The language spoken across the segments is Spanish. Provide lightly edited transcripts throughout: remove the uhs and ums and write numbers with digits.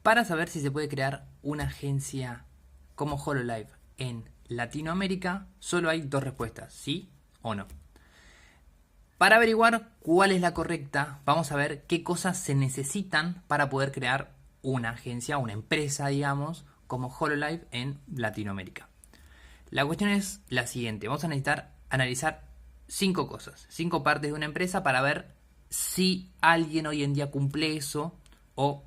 Para saber si se puede crear una agencia como Hololive en Latinoamérica, solo hay dos respuestas, sí o no. Para averiguar cuál es la correcta, vamos a ver qué cosas se necesitan para poder crear una agencia, una empresa, digamos, como Hololive en Latinoamérica. La cuestión es la siguiente, vamos a necesitar analizar cinco cosas, cinco partes de una empresa para ver si alguien hoy en día cumple eso o,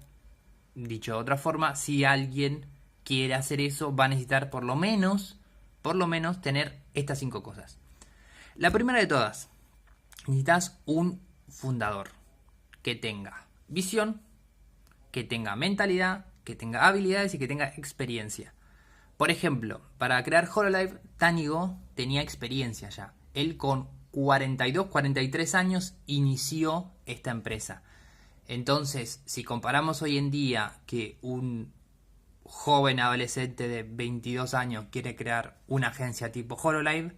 dicho de otra forma, si alguien quiere hacer eso va a necesitar por lo menos tener estas cinco cosas. La primera de todas, necesitas un fundador que tenga visión, que tenga mentalidad, que tenga habilidades y que tenga experiencia. Por ejemplo, para crear Hololive, Tanigo tenía experiencia ya. Él con 42, 43 años inició esta empresa. Entonces, si comparamos hoy en día que un joven adolescente de 22 años quiere crear una agencia tipo Hololive,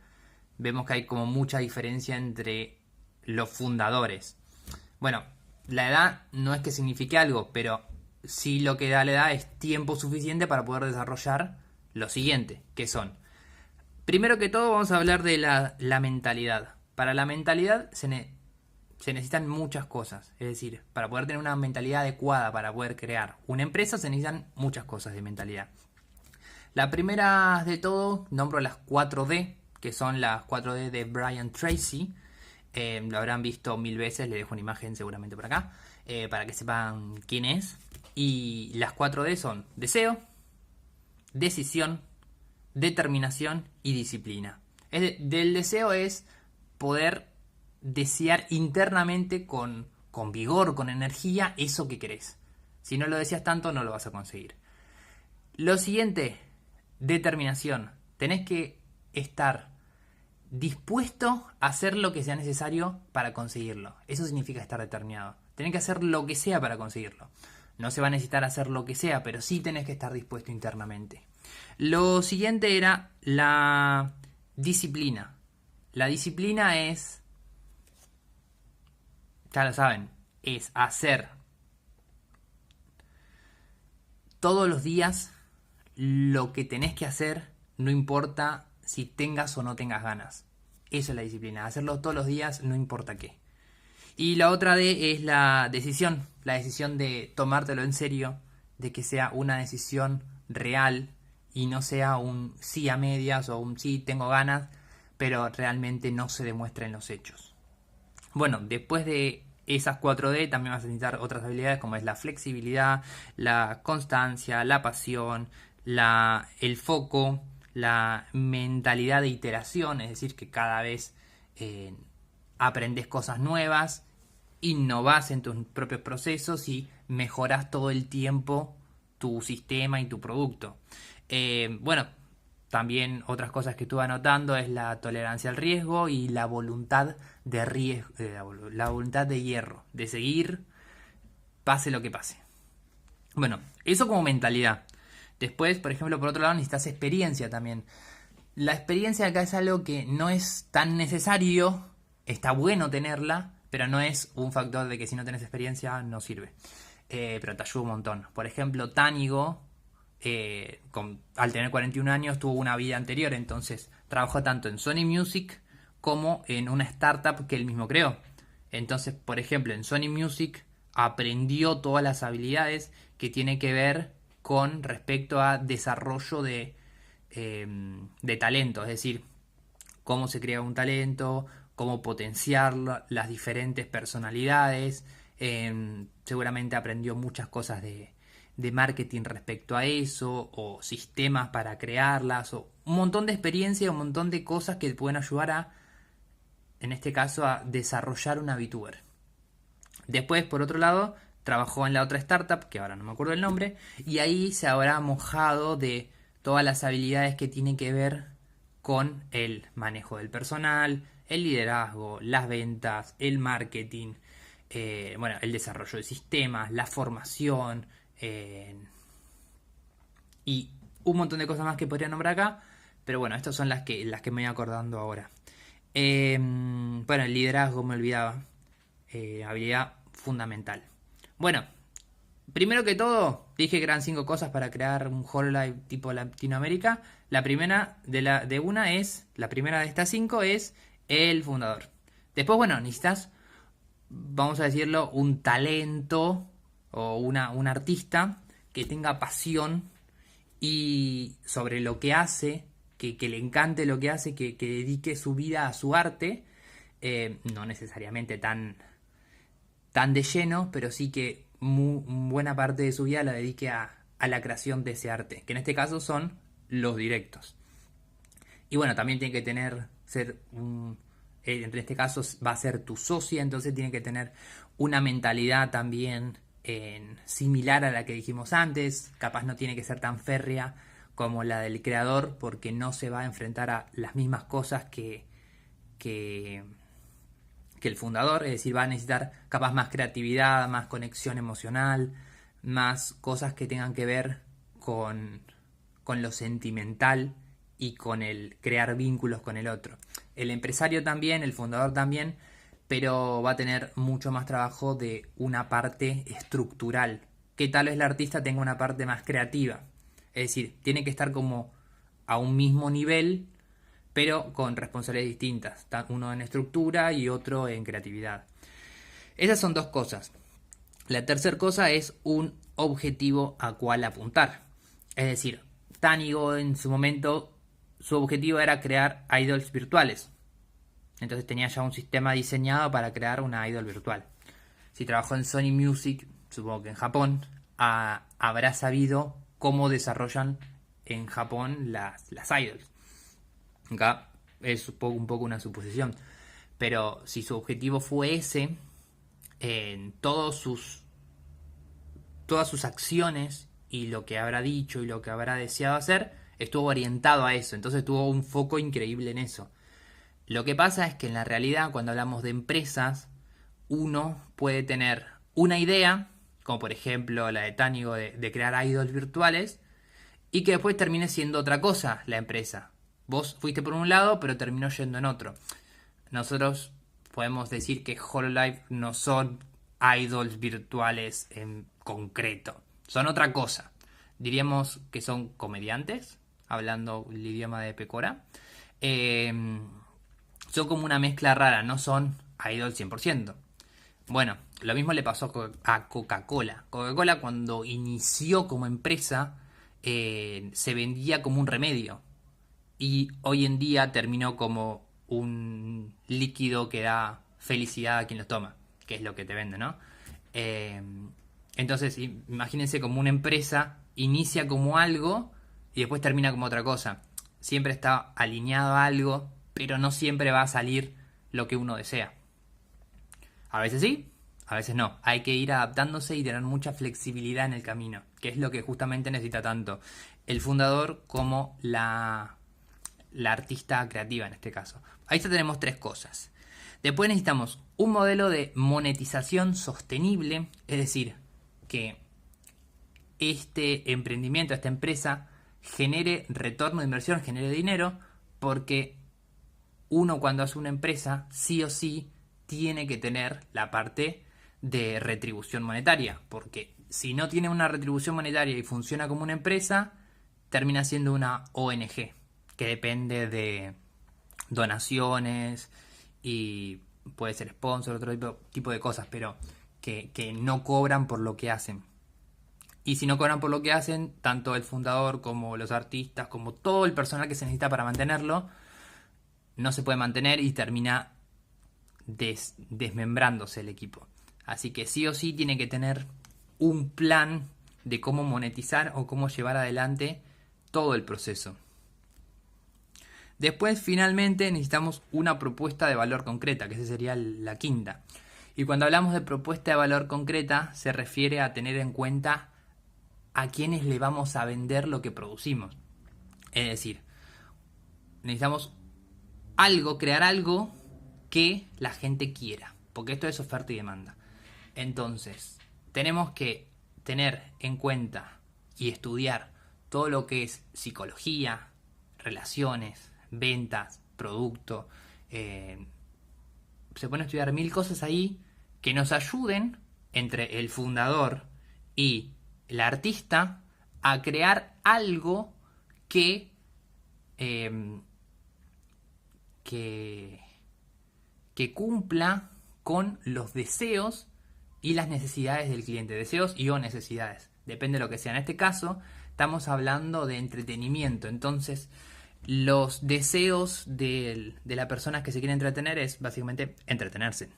vemos que hay como mucha diferencia entre los fundadores. Bueno, la edad no es que signifique algo, pero sí lo que da la edad es tiempo suficiente para poder desarrollar lo siguiente, que son, primero que todo vamos a hablar de la mentalidad. Para la mentalidad se necesitan muchas cosas, es decir, para poder tener una mentalidad adecuada para poder crear una empresa se necesitan muchas cosas de mentalidad. La primera de todo, nombro las 4D, que son las 4D de Brian Tracy. Lo habrán visto mil veces, le dejo una imagen seguramente por acá, para que sepan quién es. Y las 4D son deseo, decisión, determinación y disciplina. Del deseo es poder desear internamente con vigor, con energía, eso que querés. Si no lo deseas tanto, no lo vas a conseguir. Lo siguiente, determinación. Tenés que estar dispuesto a hacer lo que sea necesario para conseguirlo. Eso significa estar determinado. Tenés que hacer lo que sea para conseguirlo. No se va a necesitar hacer lo que sea, pero sí tenés que estar dispuesto internamente. Lo siguiente era la disciplina. La disciplina es, ya lo saben, es hacer todos los días lo que tenés que hacer, no importa si tengas o no tengas ganas. Eso es la disciplina, hacerlo todos los días, no importa qué. Y la otra D es la decisión de tomártelo en serio, de que sea una decisión real y no sea un sí a medias o un sí tengo ganas, pero realmente no se demuestra en los hechos. Bueno, después de esas 4D también vas a necesitar otras habilidades como es la flexibilidad, la constancia, la pasión, el foco, la mentalidad de iteración, es decir, que cada vez aprendes cosas nuevas, innovas en tus propios procesos y mejoras todo el tiempo tu sistema y tu producto. Bueno, también otras cosas que estuve anotando es la tolerancia al riesgo y la voluntad de riesgo, la voluntad de hierro, de seguir pase lo que pase. Bueno, eso como mentalidad. Después, por ejemplo, por otro lado necesitas experiencia también. La experiencia acá es algo que no es tan necesario, está bueno tenerla, pero no es un factor de que si no tenés experiencia no sirve. Pero te ayuda un montón. Por ejemplo, Tanigo, al tener 41 años, tuvo una vida anterior, entonces trabajó tanto en Sony Music como en una startup que él mismo creó. Entonces, por ejemplo, en Sony Music aprendió todas las habilidades que tiene que ver con respecto a desarrollo de talento, es decir, cómo se crea un talento, cómo potenciar las diferentes personalidades. Seguramente aprendió muchas cosas de marketing respecto a eso, o sistemas para crearlas, o un montón de experiencia, un montón de cosas que pueden ayudar en este caso, a desarrollar una VTuber. Después, por otro lado, trabajó en la otra startup, que ahora no me acuerdo el nombre, y ahí se habrá mojado de todas las habilidades que tienen que ver con el manejo del personal, el liderazgo, las ventas, el marketing, bueno, el desarrollo de sistemas, la formación, y un montón de cosas más que podría nombrar acá, pero bueno, estas son las que me voy acordando ahora. Bueno, el liderazgo me olvidaba, habilidad fundamental. Bueno, Primero que todo, dije que eran 5 cosas para crear un Hololive tipo Latinoamérica. La primera la primera de estas 5 es el fundador. Después, bueno, necesitas, vamos a decirlo, un talento o un artista que tenga pasión y sobre lo que hace, que le encante lo que hace, que dedique su vida a su arte, no necesariamente tan de lleno, pero sí que buena parte de su vida la dedique a la creación de ese arte, que en este caso son los directos. Y bueno, también tiene que en este caso va a ser tu socia, entonces tiene que tener una mentalidad también similar a la que dijimos antes, capaz no tiene que ser tan férrea como la del creador, porque no se va a enfrentar a las mismas cosas que, que el fundador, es decir, va a necesitar capaz más creatividad, más conexión emocional, más cosas que tengan que ver con lo sentimental y con el crear vínculos con el otro. El empresario también, el fundador también, pero va a tener mucho más trabajo de una parte estructural, que tal vez el artista tenga una parte más creativa. Es decir, tiene que estar como a un mismo nivel, pero con responsabilidades distintas, uno en estructura y otro en creatividad. Esas son 2 cosas. La tercera cosa es un objetivo a cual apuntar. Es decir, Tanigo en su momento, su objetivo era crear idols virtuales. Entonces tenía ya un sistema diseñado para crear una idol virtual. Si trabajó en Sony Music, supongo que en Japón, habrá sabido cómo desarrollan en Japón las idols. Acá es un poco una suposición. Pero si su objetivo fue ese, en todas sus acciones y lo que habrá dicho y lo que habrá deseado hacer, estuvo orientado a eso. Entonces tuvo un foco increíble en eso. Lo que pasa es que en la realidad, cuando hablamos de empresas, uno puede tener una idea, como por ejemplo la de Tanigo de crear idols virtuales, y que después termine siendo otra cosa la empresa. Vos fuiste por un lado, pero terminó yendo en otro. Nosotros podemos decir que Hololive no son idols virtuales en concreto. Son otra cosa. Diríamos que son comediantes, hablando el idioma de Pecora. Son como una mezcla rara, no son idol 100%. Bueno, lo mismo le pasó a Coca-Cola. Coca-Cola cuando inició como empresa se vendía como un remedio. Y hoy en día terminó como un líquido que da felicidad a quien lo toma, que es lo que te vende, ¿no? Entonces, imagínense como una empresa inicia como algo y después termina como otra cosa. Siempre está alineado a algo, pero no siempre va a salir lo que uno desea. A veces sí, a veces no. Hay que ir adaptándose y tener mucha flexibilidad en el camino, que es lo que justamente necesita tanto el fundador como la artista creativa en este caso. Ahí ya tenemos 3 cosas. Después necesitamos un modelo de monetización sostenible, es decir, que este emprendimiento, esta empresa, genere retorno de inversión, genere dinero, porque uno cuando hace una empresa, sí o sí, tiene que tener la parte de retribución monetaria, porque si no tiene una retribución monetaria y funciona como una empresa, termina siendo una ONG, que depende de donaciones y puede ser sponsor, otro tipo de cosas, pero que no cobran por lo que hacen. Y si no cobran por lo que hacen, tanto el fundador como los artistas, como todo el personal que se necesita para mantenerlo, no se puede mantener y termina desmembrándose el equipo. Así que sí o sí tiene que tener un plan de cómo monetizar o cómo llevar adelante todo el proceso. Después, finalmente, necesitamos una propuesta de valor concreta, que esa sería la quinta. Y cuando hablamos de propuesta de valor concreta, se refiere a tener en cuenta a quiénes le vamos a vender lo que producimos. Es decir, necesitamos crear algo que la gente quiera, porque esto es oferta y demanda. Entonces, tenemos que tener en cuenta y estudiar todo lo que es psicología, relaciones, ventas, producto. Se pueden estudiar 1000 cosas ahí que nos ayuden entre el fundador y el artista a crear algo que, que, que cumpla con los deseos y las necesidades del cliente. Deseos y o necesidades. Depende de lo que sea. En este caso, estamos hablando de entretenimiento. Entonces, los deseos de la persona que se quiere entretener es básicamente entretenerse.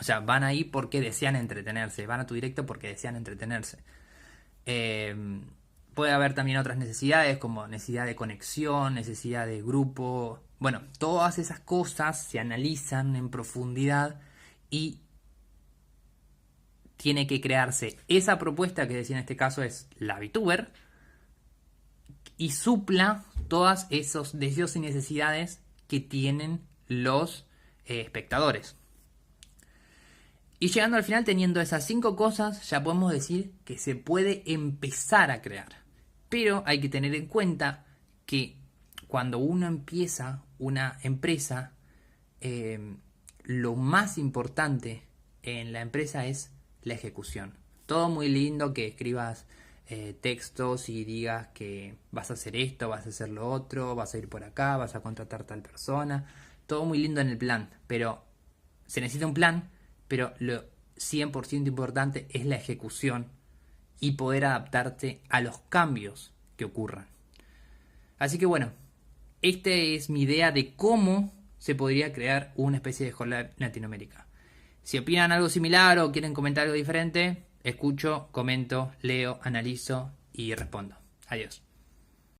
O sea, van ahí porque desean entretenerse. Van a tu directo porque desean entretenerse. Puede haber también otras necesidades como necesidad de conexión, necesidad de grupo. Bueno, todas esas cosas se analizan en profundidad y tiene que crearse esa propuesta que decía en este caso es la VTuber y supla todos esos deseos y necesidades que tienen los espectadores. Y llegando al final, teniendo esas 5 cosas, ya podemos decir que se puede empezar a crear. Pero hay que tener en cuenta que cuando uno empieza una empresa, lo más importante en la empresa es la ejecución. Todo muy lindo que escribas textos y digas que vas a hacer esto, vas a hacer lo otro, vas a ir por acá, vas a contratar tal persona. Todo muy lindo en el plan, pero se necesita un plan, pero lo 100% importante es la ejecución y poder adaptarte a los cambios que ocurran. Así que bueno, esta es mi idea de cómo se podría crear una especie de HoloLive Latinoamérica. Si opinan algo similar o quieren comentar algo diferente, escucho, comento, leo, analizo y respondo. Adiós.